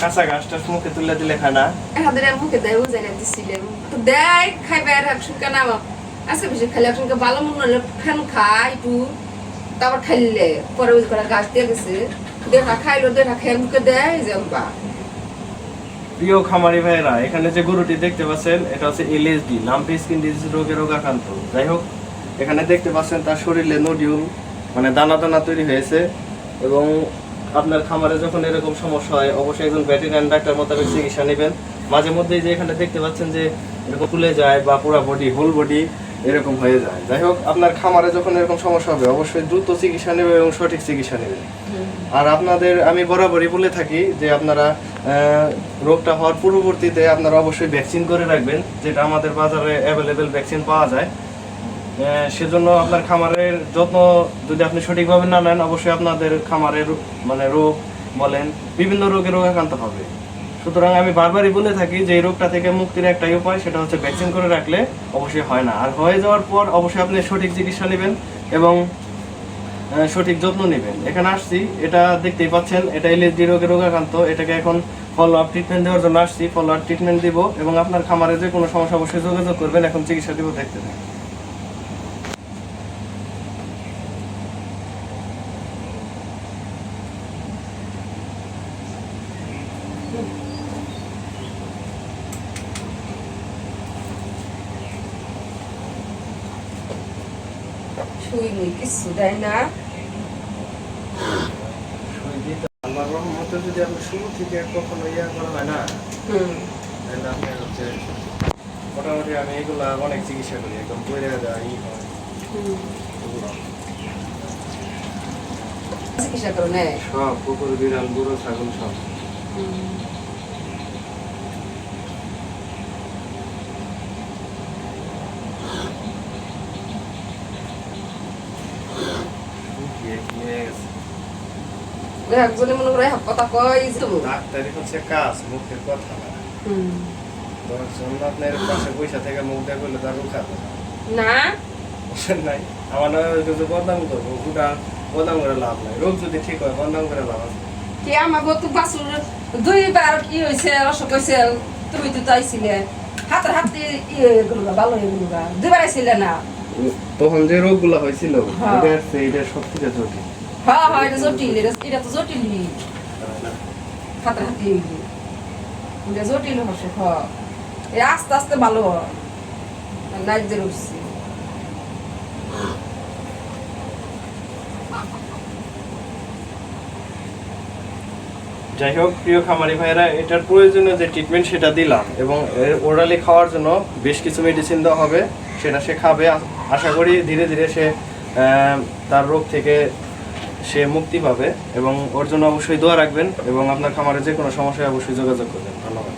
কাঁচা ঘাসটা মুখে তুলে দিলে খায় না? হাতের মুখে দেয় ও জানা দিছিলেন তো দেয় খাইবে আর একসঙ্গে না আজকে বেশি খাইলে একসঙ্গে ভালো মনে হলে ফ্যান খাই একটু তারপর খাইলে পরে ওই করে গাছ দিয়ে গেছে দেখা খাইলো দেখা খেয়ে মুখে দেয় যেমবা। প্রিয় খামারি ভাইরা, এখানে যে গরুটি দেখতে পাচ্ছেন এটা হচ্ছে এলএসডি, লাম্পি স্কিন ডিজিজ রোগে রোগাক্রান্ত। যাই হোক, এখানে দেখতে পাচ্ছেন তার শরীরে নোডিউল মানে দানা দানা তৈরি হয়েছে। এবং আপনার খামারে যখন এরকম সমস্যা হয় অবশ্যই একজন ভেটেরিনারি ডাক্তার মোতাবেক চিকিৎসা নেবেন। মাঝে মধ্যেই যে এখানে দেখতে পাচ্ছেন যে এরকম ফুলে যায় বা পুরো বডি হোল বডি এরকম হয়ে যায়। যাই হোক, আপনার খামারে যখন এরকম সমস্যা হবে অবশ্যই দ্রুত চিকিৎসা নেবেন এবং সঠিক চিকিৎসা নেবেন। আর আপনাদের আমি বরাবরই বলে থাকি যে আপনারা রোগটা হওয়ার পূর্ববর্তীতে আপনারা অবশ্যই ভ্যাকসিন করে রাখবেন, যেটা আমাদের বাজারে অ্যাভেলেবেল ভ্যাকসিন পাওয়া যায়। সেজন্য আপনার খামারের যত্ন যদি আপনি সঠিকভাবে না নেন অবশ্যই আপনাদের খামারের মানে রোগ বলেন বিভিন্ন রোগে রোগাক্রান্ত হবে। সুতরাং আমি বারবারই বলে থাকি যে এই রোগটা থেকে মুক্তির একটাই উপায়, সেটা হচ্ছে ভ্যাকসিন করে রাখলে অবশ্যই হয় না। আর হয়ে যাওয়ার পর অবশ্যই আপনি সঠিক চিকিৎসা নেবেন এবং সঠিক যত্ন নেবেন। এখানে আসছি, এটা দেখতেই পাচ্ছেন, এটা এলএসডি রোগে রোগাক্রান্ত। এটাকে এখন ফলো আপ ট্রিটমেন্ট দেওয়ার জন্য আসছি। ফলো আপ ট্রিটমেন্ট দিব এবং আপনার খামারে যে কোনো সমস্যা অবশ্যই যোগাযোগ করবেন। এখন চিকিৎসা দিব, দেখতে থাকুন। শুই মুই কিছু দেয় না। আল্লাহর রহমতে যদি আপনি শুরু থেকে কখনো ইয়া করা হয় না, তাহলে আপনি হচ্ছে মোটামুটি আমি এগুলা অনেক চিকিৎসা করি, একদম পড়ে যায় ই হয় চিকিৎসা করো না সব, কুকুর বিড়াল গরু ছাগল সব। একজনে মনে করে কথা কয় ডাক্তারি হচ্ছে কাজ, মুখের কথা না। তোমার জন্য আপনার পাশে পয়সা থেকে মুখ দিয়ে করলে তার রোগ খাবে না নাই। আমার কিছু বদনাম করবো, গুটা বদনাম করে লাভ নাই। রোগ যদি ঠিক হয় বদনাম করে লাভ আছে কি? আমার তো বাসুর দুইবার কি হয়েছে অসুখ হয়েছে, তুমি তো চাইছিলে হাতের হাতে ইয়েগুলো ভালো এগুলো দুইবার আইছিলে না? তখন যে রোগগুলো হয়েছিল এটা সব থেকে জটিল। হ্যাঁ হ্যাঁ, এটা জটিল, এটা তো জটিল হাতের হাতে এটা জটিল অসুখ। আস্তে আস্তে ভালো নাইজের উঠছি। যাই হোক, প্রিয় খামারি ভাইরা, এটার প্রয়োজনীয় যে ট্রিটমেন্ট সেটা দিলাম এবং ওরালি খাওয়ার জন্য বেশ কিছু মেডিসিন দেওয়া হবে, সেটা সে খাবে। আশা করি ধীরে ধীরে সে তার রোগ থেকে সে মুক্তি পাবে এবং ওর জন্য অবশ্যই দোয়া রাখবেন এবং আপনার খামারে যে কোনো সমস্যায় অবশ্যই যোগাযোগ করবেন। ধন্যবাদ।